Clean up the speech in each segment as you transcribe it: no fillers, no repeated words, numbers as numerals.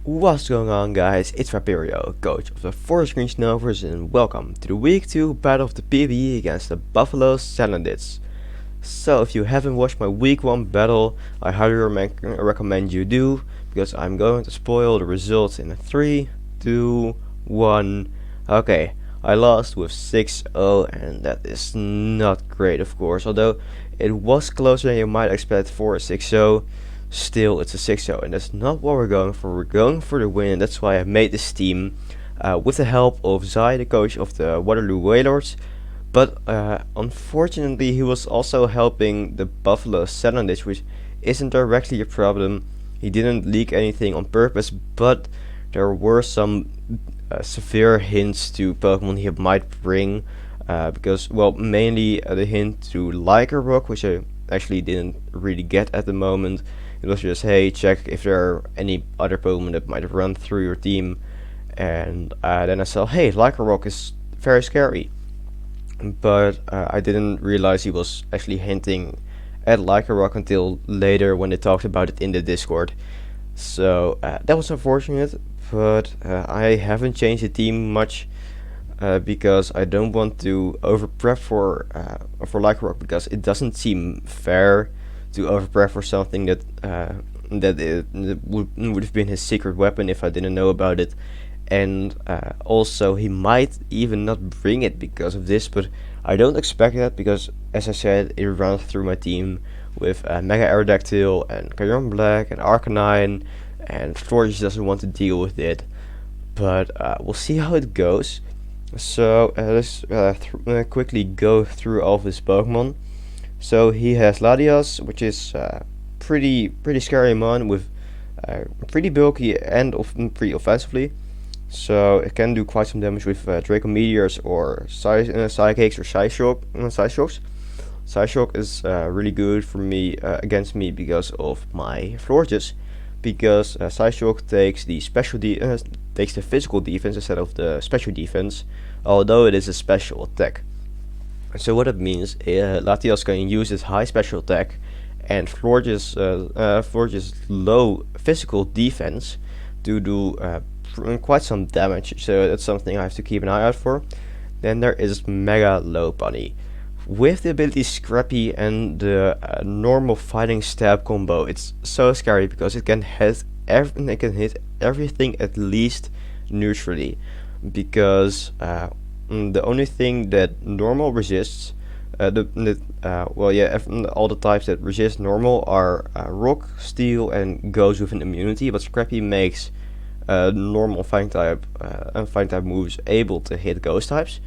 What's going on, guys? It's Vaperio, coach of the Forest Green Snovers, and welcome to the Week 2 battle of the PBE against the Buffalo Salandits. So if you haven't watched my Week 1 battle, I highly recommend you do, because I'm going to spoil the results in 3, 2, 1. Okay, I lost with 6-0, and that is not great, of course, although it was closer than you might expect for a 6-0. Still, it's a 6-0, and that's not what we're going for. We're going for the win, and that's why I made this team with the help of Zai, the coach of the Waterloo Whalers. But unfortunately, he was also helping the Buffalo Salandits, which isn't directly a problem. He didn't leak anything on purpose, but there were some severe hints to Pokemon he might bring. Because, well, mainly the hint to Lycanroc, which I actually didn't really get at the moment. It was just, hey, check if there are any other Pokemon that might run through your team. And then I saw, hey, Lycanroc is very scary. But I didn't realize he was actually hinting at Lycanroc until later when they talked about it in the Discord. So that was unfortunate, but I haven't changed the team much. Because I don't want to over prep for Lycanroc, because it doesn't seem fair to over prep for something that would have been his secret weapon if I didn't know about it, and also he might even not bring it because of this, but I don't expect that because, as I said, it runs through my team with Mega Aerodactyl and Kyurem Black and Arcanine, and Storage doesn't want to deal with it, but we'll see how it goes. So let's quickly go through all of his Pokemon. So he has Latias, which is pretty scary mon with pretty bulky and pretty offensively. So it can do quite some damage with Draco Meteors or Psychics or Psyshocks. Psyshock is really good for me against me because of my Florges, because Psyshock takes the takes the physical defense instead of the special defense, although it is a special attack. So what it means, Latias can use his high special attack and Florges low physical defense to do quite some damage. So that's something I have to keep an eye out for. Then there is Mega Lopunny. With the ability Scrappy and the normal fighting stab combo, it's so scary because it can hit everything at least neutrally. Because the only thing that normal resists, all the types that resist normal are Rock, Steel, and goes with an immunity. But Scrappy makes normal fighting type moves able to hit ghost types.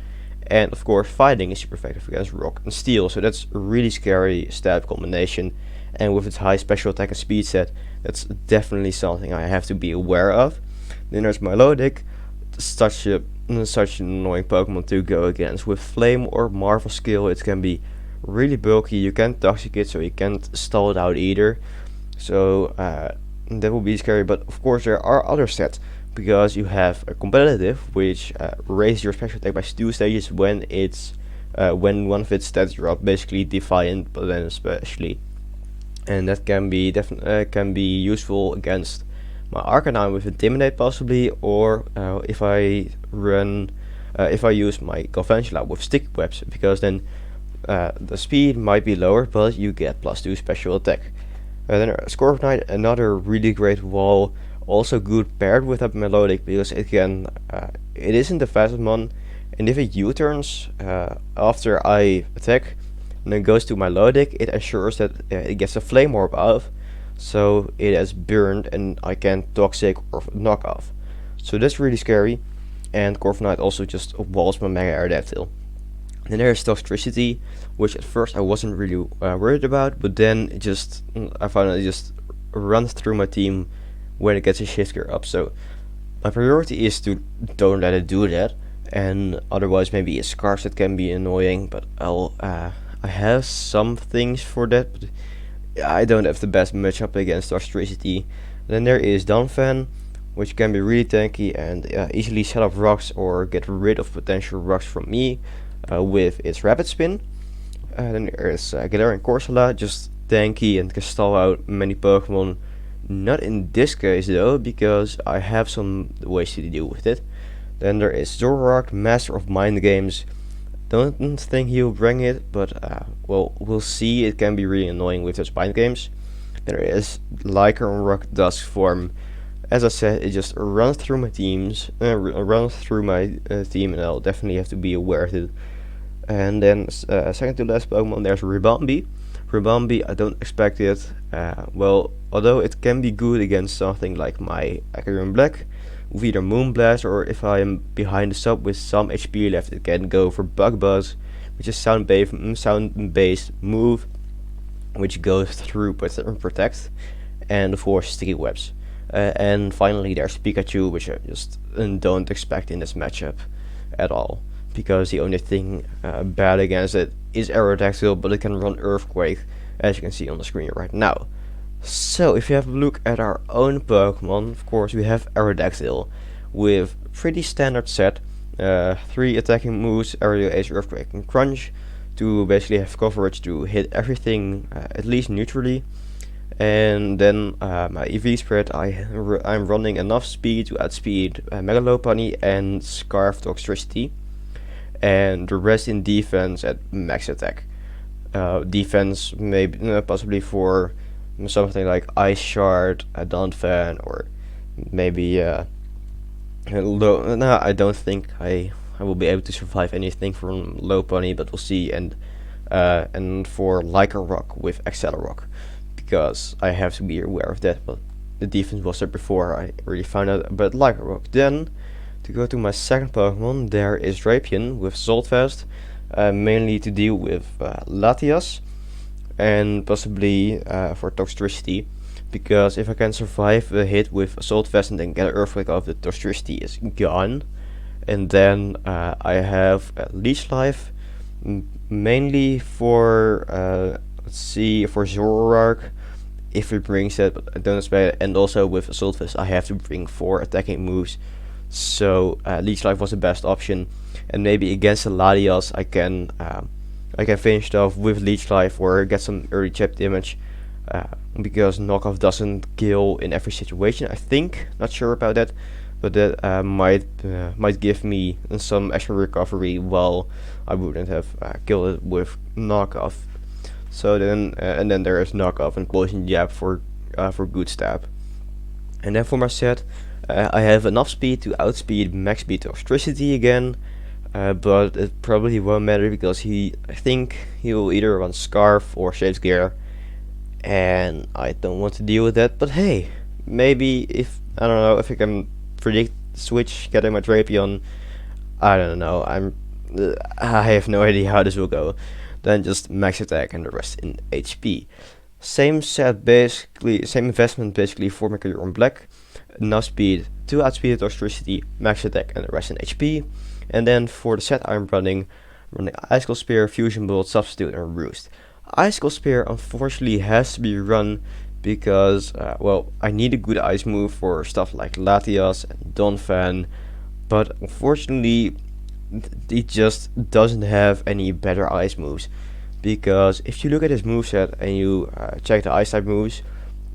And of course, fighting is super effective against Rock and Steel, so that's a really scary stab combination. And with its high special attack and speed set, that's definitely something I have to be aware of. Then there's Milotic, such an annoying Pokemon to go against. With Flame or Marvel skill, it can be really bulky. You can't Toxic it, so you can't stall it out either. So that will be scary. But of course, there are other stats. Because you have a competitive, which raises your special attack by 2 stages when when one of its stats drop, basically Defiant, but then especially, and that can be useful against my Arcanine with Intimidate possibly, or if I use my Conventional with Stick Webs, because then the speed might be lower, but you get +2 special attack. Then Scorpion, another really great wall. Also good paired with a Melodic, because it isn't the fastest mon, and if it U-turns after I attack and then goes to Melodic, it assures that it gets a Flame Orb out, so it has burned and I can Toxic or knock off. So that's really scary, and Corviknight also just walls my Mega Aerodactyl. Then there's Toxtricity, which at first I wasn't really worried about, but then I found it just runs through my team when it gets a shift gear up. So my priority is to don't let it do that, and otherwise maybe a Scarf that can be annoying, but I have some things for that, but I don't have the best matchup against Toxtricity. Then there is Donphan, which can be really tanky and easily set up rocks or get rid of potential rocks from me with its Rapid Spin. Then there is Galarian Corsola, just tanky and can stall out many Pokemon Not in this case though, because I have some ways to deal with it. Then there is Zoroark, Master of Mind Games. Don't think he'll bring it, but well, we'll see. It can be really annoying with those mind games. There is Lycanroc Dusk form. As I said, it just runs through my teams, runs through my team, and I'll definitely have to be aware of it. And then second to last Pokemon, there's Ribombee. Ribombee, I don't expect it. Well, although it can be good against something like my Acarian Black, with either Moonblast, or if I am behind the sub with some HP left, it can go for Bug Buzz, which is sound-based move, which goes through Protect, and of course Sticky Webs. And finally there's Pikachu, which I just don't expect in this matchup at all, because the only thing bad against it is Aerodactyl, but it can run Earthquake, as you can see on the screen right now. So if you have a look at our own Pokemon, of course we have Aerodactyl with pretty standard set, 3 attacking moves, Aerial Ace, Earthquake and Crunch, to basically have coverage to hit everything at least neutrally. And then my EV spread, I'm running enough speed to outspeed Mega Lopunny and Scarf Toxtricity, and the rest in defense at max attack. Defense maybe possibly for something like Ice Shard, a Donphan, or maybe no, I don't think I will be able to survive anything from Lopunny, but we'll see. And for Lycanroc with Accelerock, because I have to be aware of that. But the defense was there before I really found out about Lycanroc. Then to go to my second Pokemon, there is Drapion with Saltvest, mainly to deal with Latias, and possibly for Toxtricity, because if I can survive a hit with Assault Vest and then get an Earthquake off, the Toxtricity is gone. And then I have Leech Life, mainly for let's see, for Zoroark, if it brings it, but I don't expect it. And also with Assault Vest I have to bring 4 attacking moves, so Leech Life was the best option. And maybe against the Latias I can finish it off with Leech Life or get some early chip damage, because knockoff doesn't kill in every situation, I think. Not sure about that, but that might give me some extra recovery while I wouldn't have killed it with knockoff. So then and then there is knockoff and poison jab for good stab. And then for my set, I have enough speed to outspeed max speed Toxtricity again. But it probably won't matter, because I think he will either run Scarf or Shapes Gear, and I don't want to deal with that. But hey, maybe if I don't know if I can predict switch getting my Drapion, I don't know. I have no idea how this will go. Then just max attack and the rest in HP. Same set basically, same investment basically for my career on Black. Enough speed to outspeed Toxtricity, max attack and the rest in HP. And then for the set I'm running Icicle Spear, Fusion Bolt, Substitute and Roost. Icicle Spear unfortunately has to be run because well, I need a good ice move for stuff like Latias and Donphan, but unfortunately he just doesn't have any better ice moves. Because if you look at his moveset and you check the ice type moves,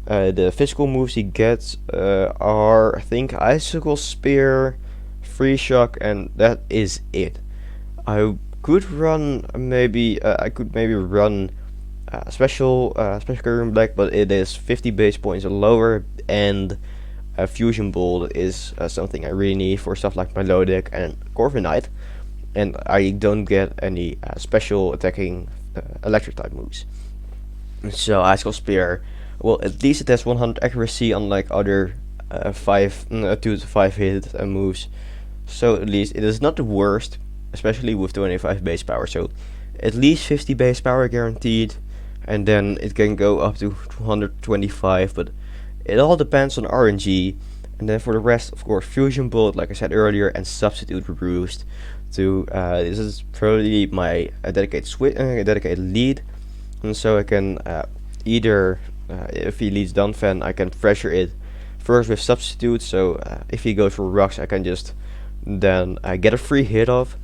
the physical moves he gets are, I think, Icicle Spear, Free Shock, and that is it. I could run maybe run special Korean Black, but it is 50 base points or lower, and Fusion Bolt is something I really need for stuff like Melodic and Corviknight, and I don't get any special attacking electric type moves. So Icicle Spear, well, at least it has 100 accuracy, unlike other 2 to 5 hit moves. So at least it is not the worst, especially with 25 base power. So at least 50 base power guaranteed, and then it can go up to 225, but it all depends on RNG. And then for the rest, of course, Fusion Bolt, like I said earlier, and Substitute Roost. This is probably my dedicated lead, and so I can either if he leads Donphan, I can pressure it first with Substitute. So if he goes for rocks, I can just then get a free hit off,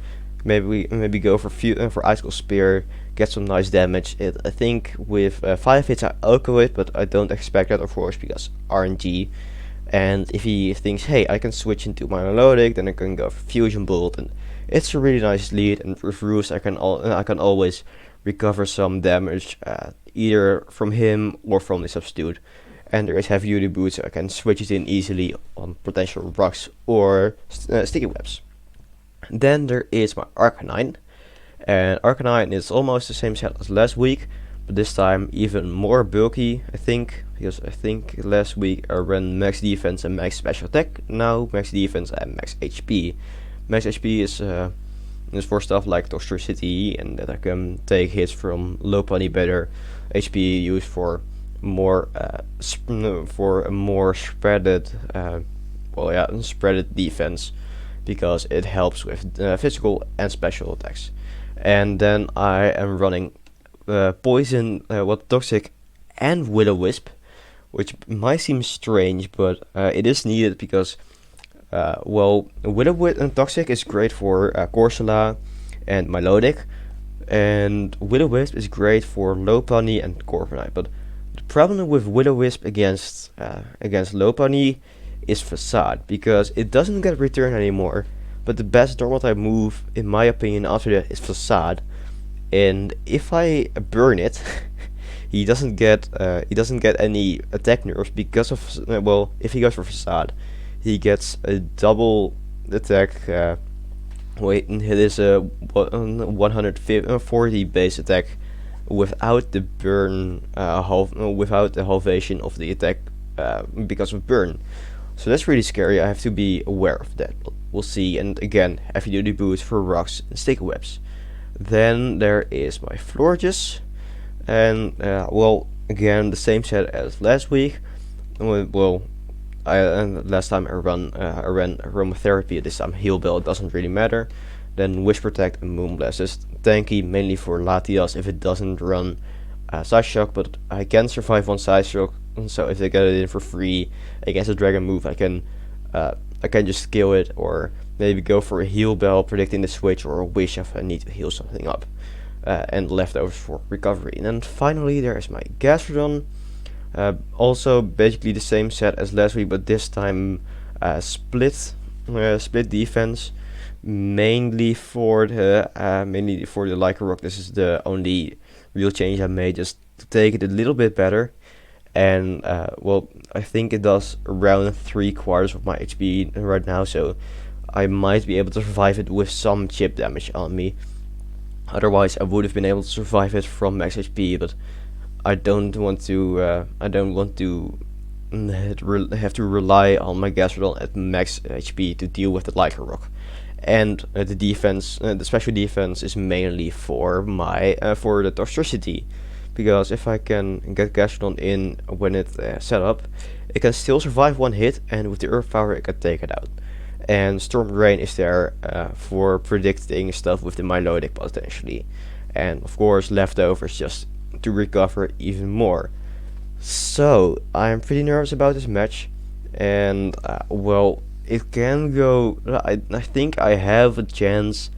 maybe go for icicle spear, get some nice damage. I think with 5 hits I'll go it, but I don't expect that, of course, because RNG. And if he thinks, hey, I can switch into my melodic, then I can go for fusion bolt, and it's a really nice lead. And with Roost, I can always recover some damage, either from him or from the substitute. And there is heavy duty boots, so I can switch it in easily on potential rocks or sticky webs. Then there is my Arcanine, and Arcanine is almost the same set as last week, but this time even more bulky, I think, because I think last week I ran max defense and max special attack. Now max defense and max HP. Max HP is for stuff like Toxtricity, and that I can take hits from low pony better. HP used for more for a more spreaded spreaded defense, because it helps with physical and special attacks. And then I am running poison, toxic, and Will-O-Wisp, which might seem strange, but it is needed because Will-O-Wisp and toxic is great for Corsola and Milotic, and Will-O-Wisp is great for Lopunny and Corviknight. But the problem with Will-O-Wisp against Lopunny is Facade, because it doesn't get return anymore, but the best normal type move, in my opinion, after that is Facade. And if I burn it, he doesn't get any attack nerfs because of if he goes for Facade, he gets a double attack. It is a 140 base attack without the burn, without the halvation of the attack because of burn. So that's really scary. I have to be aware of that. We'll see. And again, heavy duty boots for rocks and sticky webs. Then there is my Florges, and again the same set as last week. Last time I ran aromatherapy. This time heal bell, doesn't really matter. Then wish protect and moonblast is tanky mainly for Latias if it doesn't run side shock, but I can survive on side shock. So if they get it in for free against a dragon move, I can just kill it, or maybe go for a heal bell predicting the switch, or a wish if I need to heal something up, and leftovers for recovery. And then finally there is my Gastrodon, also basically the same set as last week, but this time split defense, mainly for the Lycanroc. This is the only real change I made, just to take it a little bit better. And I think it does around 3/4 of my HP right now, so I might be able to survive it with some chip damage on me. Otherwise I would have been able to survive it from max HP, but I don't want to have to rely on my Gastrodon at max HP to deal with the Lycanroc. And the defense, the special defense, is mainly for my for the Toxtricity, because if I can get Gastrodon in when it's set up, it can still survive one hit, and with the Earth Power it can take it out. And Storm Rain is there for predicting stuff with the Milotic potentially, and of course leftovers just to recover even more. So I'm pretty nervous about this match, and it can go. I think I have a chance,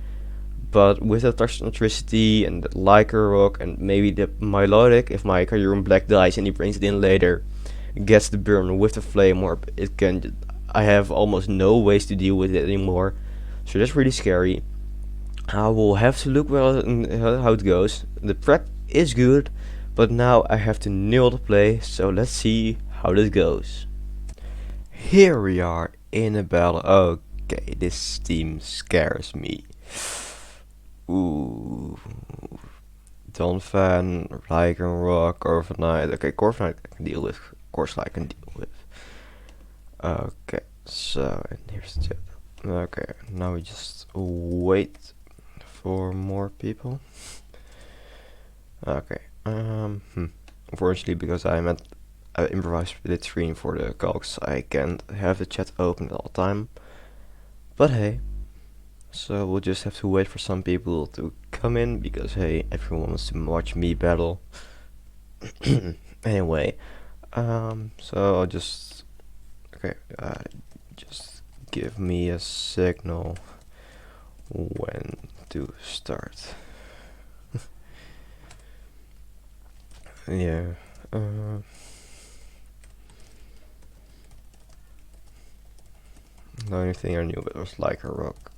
but with the Toxtricity and the Lycanroc and maybe the Milotic, if my Kyurem Black dies and he brings it in later, gets the burn with the Flame Orb, I have almost no ways to deal with it anymore. So that's really scary. I will have to look how it goes. The prep is good, but now I have to nail the play, so let's see how this goes. Here we are in a battle. Okay, this team scares me. Ooh. Donphan, Lycanroc, Corviknight. Okay, Corviknight I can deal with. Of course, I can deal with. Okay, so, and here's the tip. Okay, now we just wait for more people. Okay, unfortunately, because I'm at improvised split screen for the cogs, I can't have the chat open at all time. But hey, so we'll just have to wait for some people to come in, because hey, everyone wants to watch me battle. Anyway, so I'll just just give me a signal when to start. Yeah. The only thing I knew about was like a rock.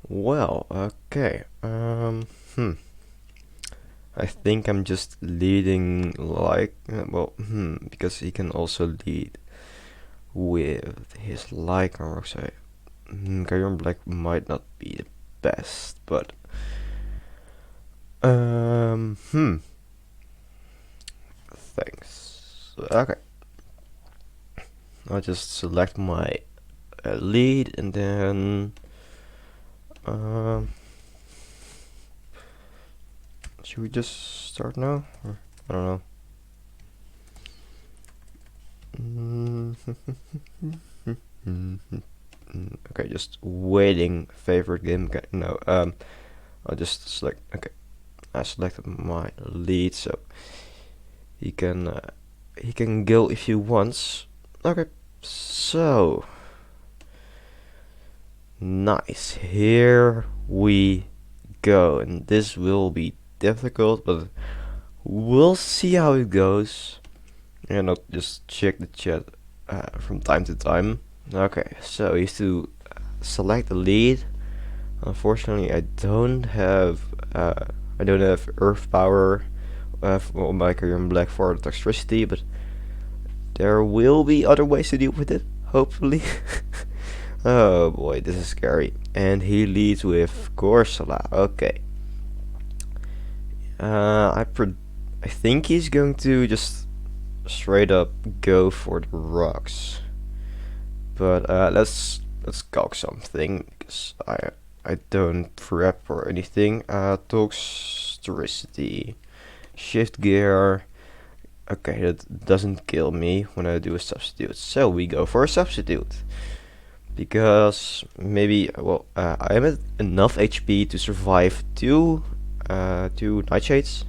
Well, okay. I think I'm just leading like because he can also lead with his like rock. So Kyron Black might not be the best, but thanks. Okay, I'll just select my lead and then should we just start now? Or, I don't know. Okay, just waiting. Favorite game? Okay, no. I'll just select. Okay, I selected my lead, so he can go if he wants. Okay, so nice. Here we go, and this will be difficult, but we'll see how it goes. And I'll just check the chat from time to time. Okay, so he has to select the lead. Unfortunately, I don't have earth power for my Kyron Black for the toxicity, but there will be other ways to deal with it, hopefully. Oh boy, this is scary. And he leads with Corsola. Okay. I think he's going to just straight up go for the rocks. But let's calc something because I don't prep or anything. Toxicity, shift gear. Okay, that doesn't kill me when I do a substitute. So we go for a substitute. Because maybe, I am at enough HP to survive two nightshades.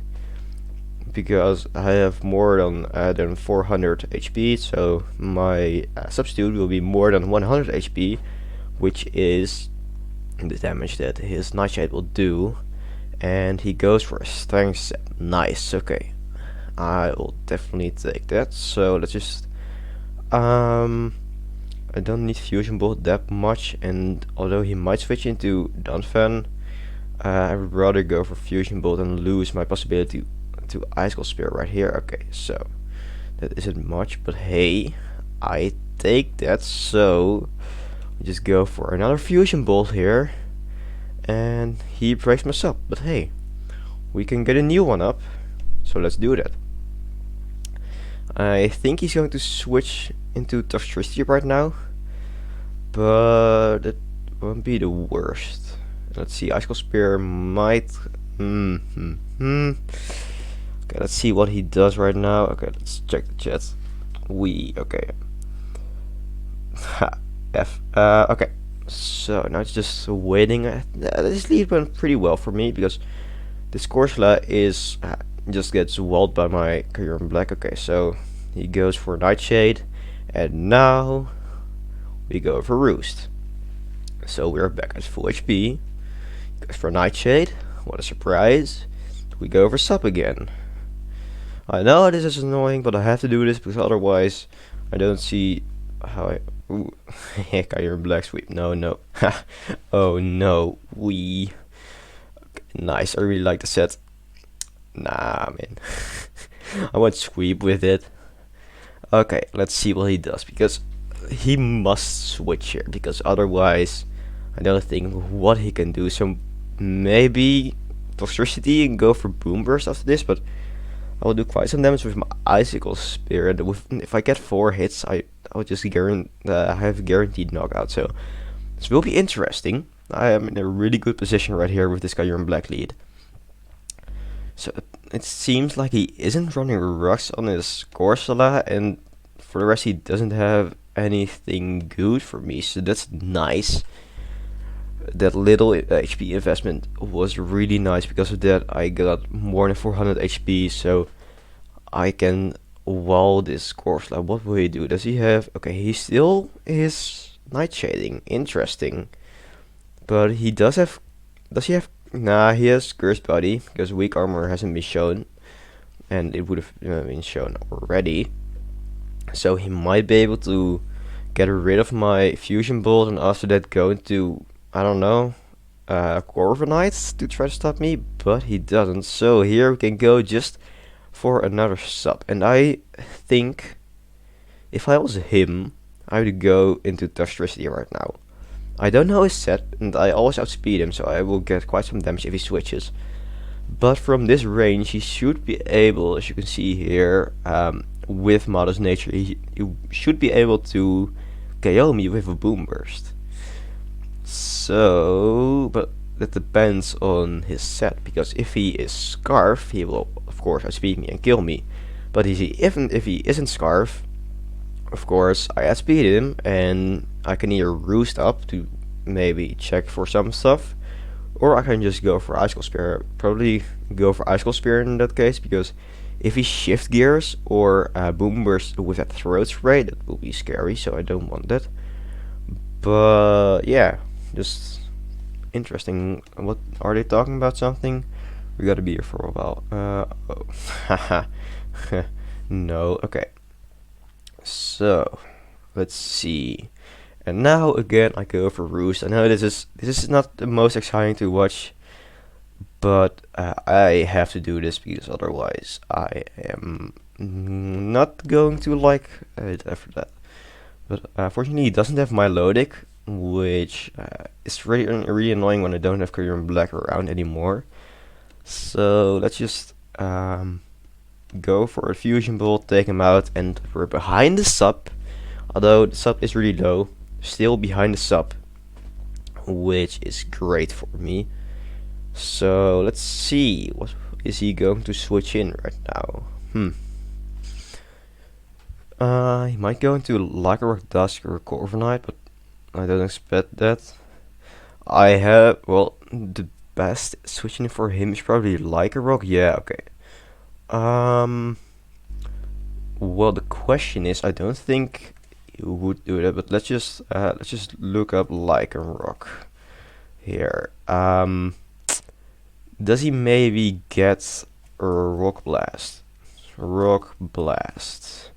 Because I have more than 400 HP, so my substitute will be more than 100 HP, which is the damage that his nightshade will do. And he goes for a strength set. Nice. Okay, I will definitely take that. So let's just I don't need Fusion Bolt that much, and although he might switch into Dunfan, I would rather go for Fusion Bolt and lose my possibility to Ice Cold Spear right here. Okay, so that isn't much, but hey, I take that. So we just go for another Fusion Bolt here, and he breaks my sub. But hey, we can get a new one up, so let's do that. I think he's going to switch into Toxicity right now, but it won't be the worst. Let's see, Ice Cold Spear might. Okay, let's see what he does right now. Okay, let's check the chat. Okay. F. Okay. So now it's just waiting. This lead went pretty well for me because this Corsola is just gets walled by my Kyron Black. Okay, so he goes for Nightshade, and now we go for Roost. So we're back at full HP. He goes for Nightshade. What a surprise! We go for Sub again. I know this is annoying, but I have to do this because otherwise I don't see how I. Ooh, Kyron Black sweep. No. Oh no, okay, nice. I really like the set. Nah, man. I want sweep with it. Okay, let's see what he does because he must switch here because otherwise I don't think what he can do. So maybe Toxicity and go for Boom Burst after this, but I will do quite some damage with my Icicle Spear, and if I get 4 hits, I'll just have guaranteed knockout. So this will be interesting. I am in a really good position right here with this Kyron Black lead. So it seems like he isn't running rocks on his Corsola, and for the rest he doesn't have anything good for me. So that's nice. That little HP investment was really nice. Because of that I got more than 400 HP, so I can well, this course, like, what will he do? Does he have... Okay, he still is Nightshading. Interesting. But he does have... Does he have... Nah, he has Cursed Body, because weak armor hasn't been shown. And it would have been shown already. So he might be able to get rid of my Fusion Bolt, and after that go into, I don't know, Corviknight to try to stop me, but he doesn't. So here we can go just for another sub. And I think if I was him, I would go into Toxtricity right now. I don't know his set, and I always outspeed him, so I will get quite some damage if he switches. But from this range, he should be able, as you can see here, with Modest Nature, he should be able to KO me with a Boom Burst. So, but that depends on his set, because if he is Scarf, he will of course outspeed me and kill me. But even if he isn't Scarf, of course I outspeed him, and I can either roost up to maybe check for some stuff, or I can just go for Icicle Spear. Probably go for Icicle Spear in that case, because if he shift gears or Boom Burst with that Throat Spray, that will be scary, so I don't want that. But yeah, just interesting. What are they talking about? Something? We gotta be here for a while. Oh, haha. No, okay. So let's see. And now again I go for Roost. I know this is not the most exciting to watch, but I have to do this because otherwise I am not going to like it after that. But fortunately he doesn't have Melodic, which is really annoying when I don't have Kyurem Black around anymore. So let's just go for a Fusion Bolt, take him out, and we're behind the sub. Although the sub is really low, still behind the sub, which is great for me. So let's see, what is he going to switch in right now? He might go into Lycanroc Dusk or Corviknight, but I don't expect that. I have, well, the best switching for him is probably Lycanroc. Yeah, okay. Well, the question is, I don't think you would do that, but let's just look up Lycanroc here. Does he maybe get a Rock Blast? Rock Blast.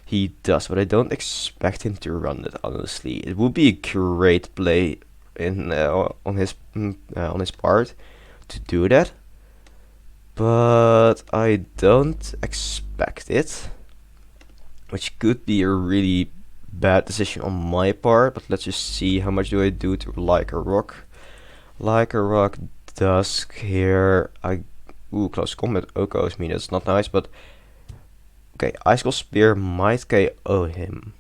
He does, but I don't expect him to run it. Honestly, it would be a great play in on his part to do that, but I don't expect it, which could be a really bad decision on my part. But let's just see, how much do I do to Lycanroc? Lycanroc Dusk here. Ooh, close combat Okos me, that's not nice, but okay, Icicle Spear might KO him.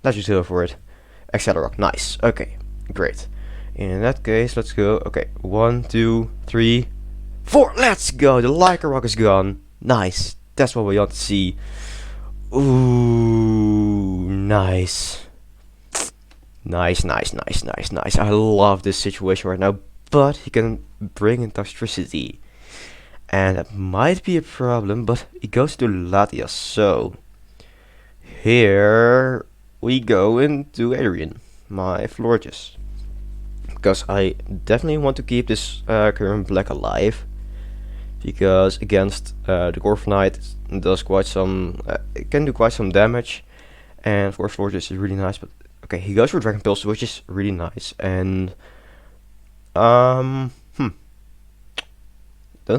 Let's just go for it. Accelerock, nice. Okay, great. In that case, let's go. Okay, 1, 2, 3, 4. Let's go. The Lycanroc is gone. Nice. That's what we want to see. Ooh, nice. Nice. I love this situation right now. But he can bring in Toxtricity, and that might be a problem, but he goes to Latias. So here we go into Adrian, my Florges, because I definitely want to keep this current Black alive, because against the Corviknight it does quite some, it can do quite some damage, and of course Florges is really nice. But okay, he goes for Dragon Pulse, which is really nice, and don't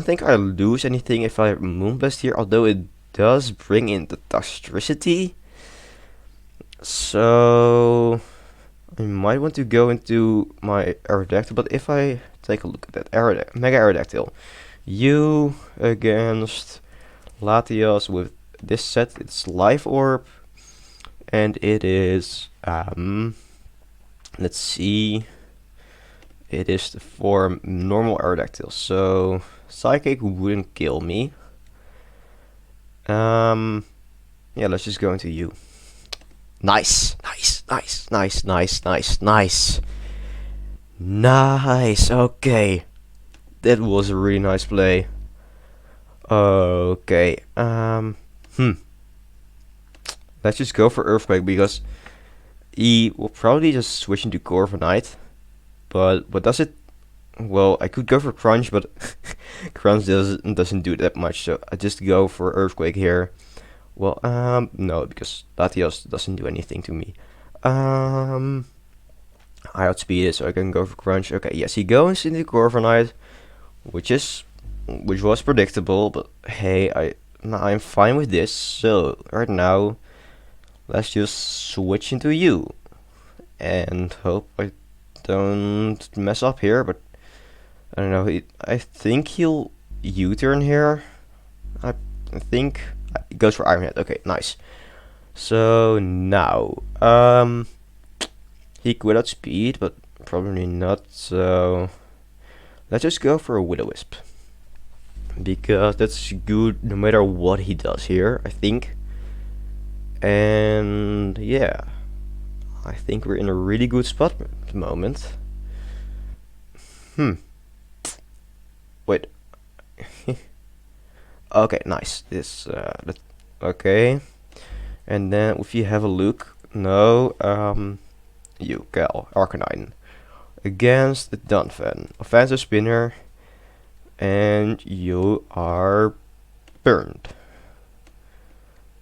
think I lose anything if I Moonblast here, although it does bring in the Toxtricity. So I might want to go into my Aerodactyl, but if I take a look at that Mega Aerodactyl, you against Latias with this set, it's Life Orb, and it is let's see, it is the form normal Aerodactyl, so Psychic wouldn't kill me. Yeah, let's just go into you. Nice. Okay, that was a really nice play. Okay. Let's just go for Earthquake because he will probably just switch into Corviknight. But what does it? Well, I could go for Crunch, but Crunch doesn't do that much, so I just go for Earthquake here. Well, no, because Latios doesn't do anything to me. I outspeed it, so I can go for Crunch. Okay, yes, he goes into Corviknight, which was predictable, but hey, I'm fine with this. So right now, let's just switch into you and hope I don't mess up here. But I don't know. I think he'll U-turn here. I think it goes for Iron Head. Okay, nice. So now, he could outspeed, but probably not. So let's just go for a Will-O-Wisp because that's good no matter what he does here, I think. And yeah, I think we're in a really good spot at the moment. Wait. Okay, nice. Okay. And then if you have a look, no, you, Cal, Arcanine, against the Dunfan, offensive spinner, and you are burned.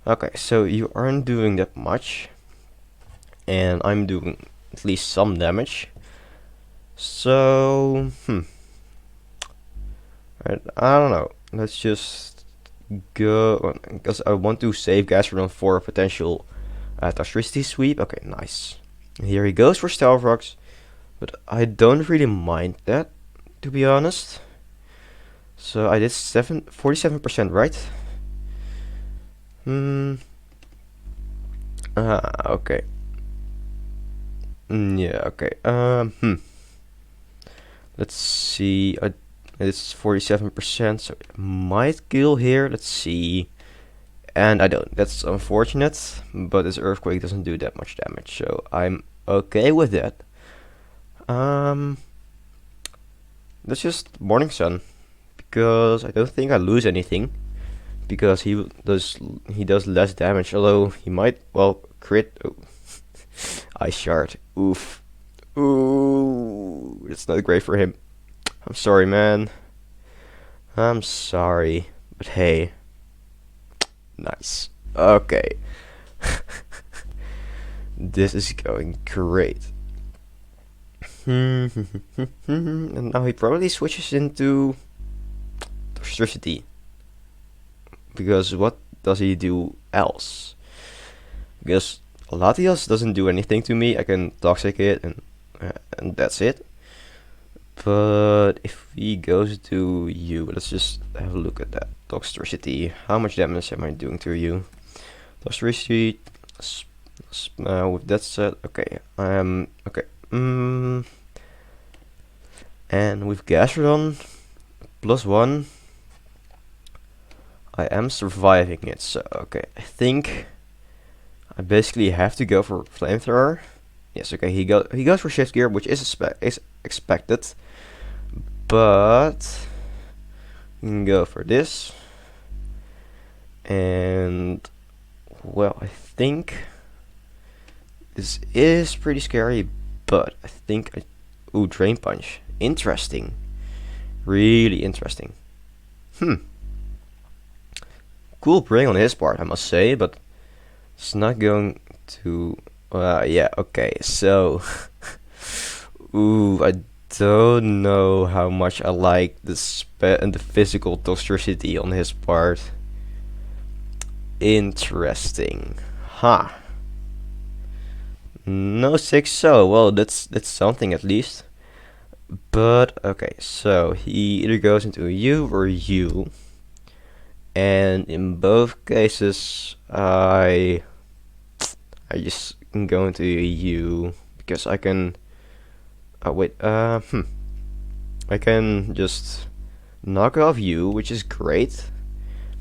Okay, so you aren't doing that much, and I'm doing at least some damage. So, I don't know. Let's just go, because I want to save Gastrodon for a potential Toxtricity sweep. Okay, nice. Here he goes for Stealth Rocks, but I don't really mind that, to be honest. So I did 47%, right? Okay. Yeah, okay. Let's see. It's 47%, so it might kill here. Let's see. And I don't. That's unfortunate, but this Earthquake doesn't do that much damage, so I'm okay with that. That's just Morning Sun, because I don't think I lose anything, because he does less damage, although he might, well, crit. Oh. Ice Shard. Oof. Ooh, it's not great for him. I'm sorry, man. I'm sorry, but hey. Nice. Okay. This is going great. And now he probably switches into Toxtricity. Because what does he do else? Because Latios doesn't do anything to me. I can Toxic it and that's it. But if he goes to you, let's just have a look at that. Toxtricity. How much damage am I doing to you? Toxtricity. With that said, okay. Okay. And with Gastrodon +1, I am surviving it. So okay, I think I basically have to go for Flamethrower. Yes, okay. He goes for Shift Gear, which is expected. But you can go for this, and well, I think this is pretty scary, but I think ooh, Drain Punch, interesting, really interesting. Cool bring on his part, I must say, but it's not going to. Yeah, okay, so ooh, I don't know how much I like the physical Toxtricity on his part. Interesting, huh? No 6 so well, that's something at least. But okay, so he either goes into you or you, and in both cases I just can go into you because I can. Wait, I can just knock off you, which is great,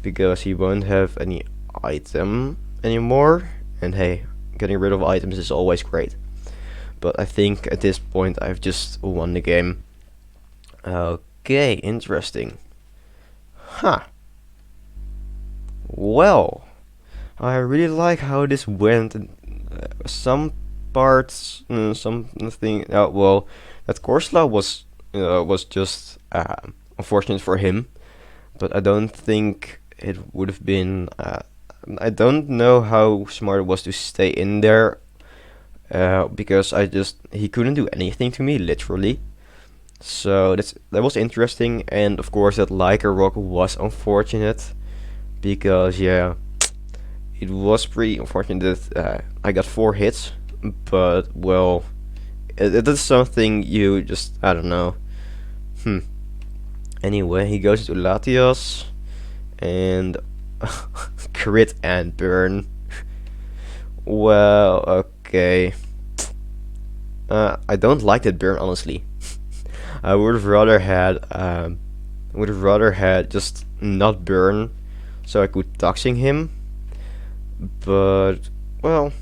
because he won't have any item anymore, and hey, getting rid of items is always great. But I think at this point I've just won the game. Okay, interesting. Huh. Well, I really like how this went. And, some parts, something. Well, that Korsla was just unfortunate for him, but I don't think it would have been. I don't know how smart it was to stay in there, because he couldn't do anything to me literally. So that was interesting, and of course that Liker Rock was unfortunate because yeah, it was pretty unfortunate that I got 4 hits, but well, it is something you just I don't know. Anyway, he goes into Latios and crit and burn. Well, okay. I don't like that burn honestly. I would have rather had just not burn, so I could toxing him. But well,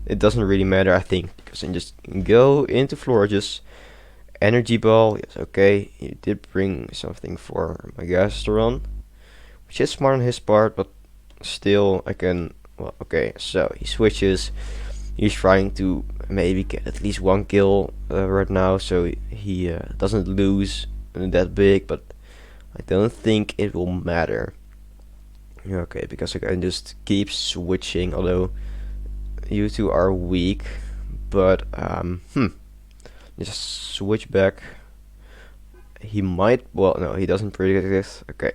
it doesn't really matter I think, because I just go into Florges. Energy ball, yes, okay. He did bring something for my Gastron, which is smart on his part, but still I can. Well, okay. So he switches. He's trying to maybe get at least 1 kill right now, so he doesn't lose that big. But I don't think it will matter. Okay, because I can just keep switching. Although you two are weak, but just switch back. He might. Well, no, he doesn't predict this. Okay,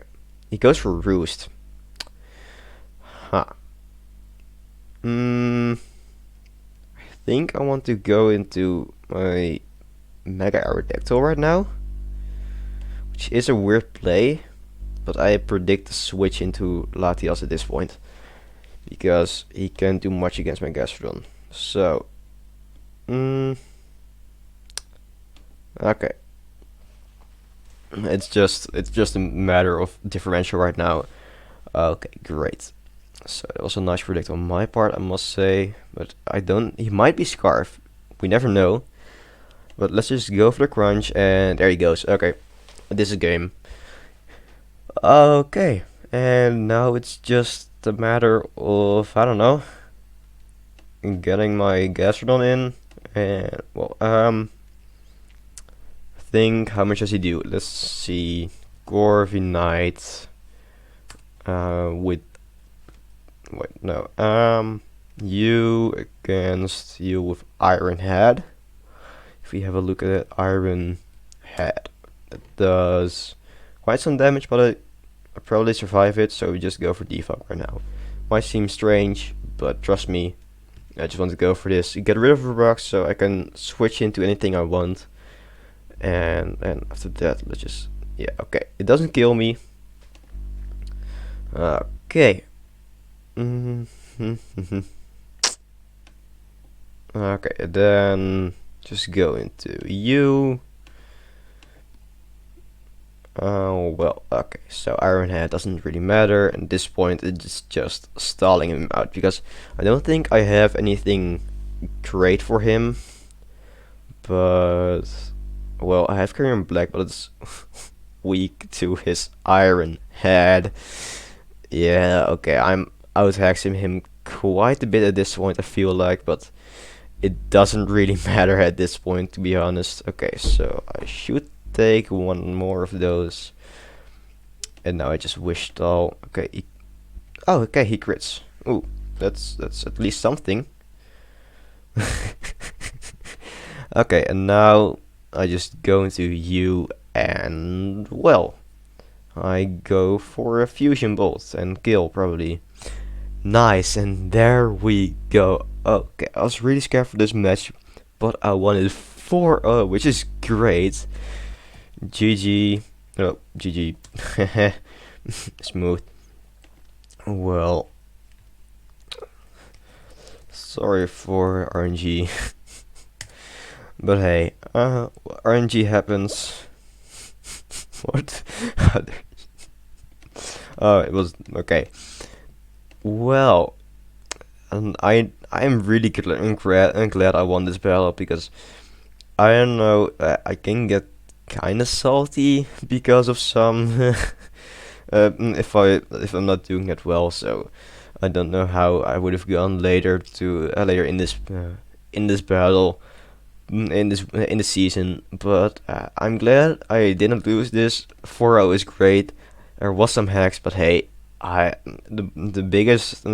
he goes for Roost. Huh. I think I want to go into my Mega Aerodactyl right now, which is a weird play, but I predict the switch into Latias at this point because he can't do much against my Gastrodon. So, okay. It's just a matter of differential right now. Okay, great. So it was a nice predict on my part, I must say. But I don't. He might be Scarf. We never know. But let's just go for the crunch, and there he goes. Okay, this is game. Okay, and now it's just a matter of I don't know, getting my Gastrodon in, and well, think how much does he do? Let's see, Corvi Knight, with wait no, you against you with Iron Head. If we have a look at it, Iron Head, it does quite some damage, but I probably survive it, so we just go for default right now. Might seem strange, but trust me, I just want to go for this. Get rid of the rocks so I can switch into anything I want. And after that, let's just yeah, okay. It doesn't kill me. Okay. Okay, then just go into you. Oh well, okay. So Iron Head doesn't really matter, and at this point it's just stalling him out because I don't think I have anything great for him. But well, I have Carrion Black, but it's weak to his Iron Head. Yeah, okay, I'm out hexing him quite a bit at this point, I feel like, but it doesn't really matter at this point, to be honest. Okay, so I should take one more of those, and now I just wish stall. Okay, oh, okay, he crits. Ooh, that's at least something. Okay, and now I just go into you, and well, I go for a fusion bolt and kill probably. Nice, and there we go. Okay, I was really scared for this match, but I wanted 4-0, which is great. GG. Oh, GG. Smooth. Well, sorry for RNG. But hey, RNG happens. What? Oh, it was okay. Well, and I'm really glad I won this battle because I don't know, I can get kind of salty because of some if I'm not doing it well. So I don't know how I would have gone later to later in this battle, in the season. But I'm glad I didn't lose this. 4-0 is great. There was some hacks, but hey, the biggest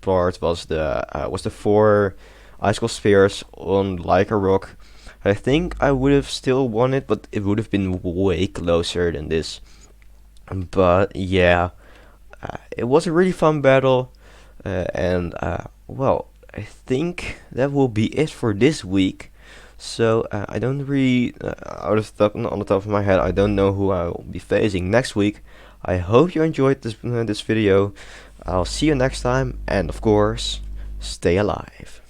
part was the 4 icicle spheres on like a rock. I think I would have still won it, but it would have been way closer than this. But yeah, it was a really fun battle, and well, I think that will be it for this week. So I don't really, on the top of my head, I don't know who I will be facing next week. I hope you enjoyed this video. I'll see you next time, and of course, stay alive.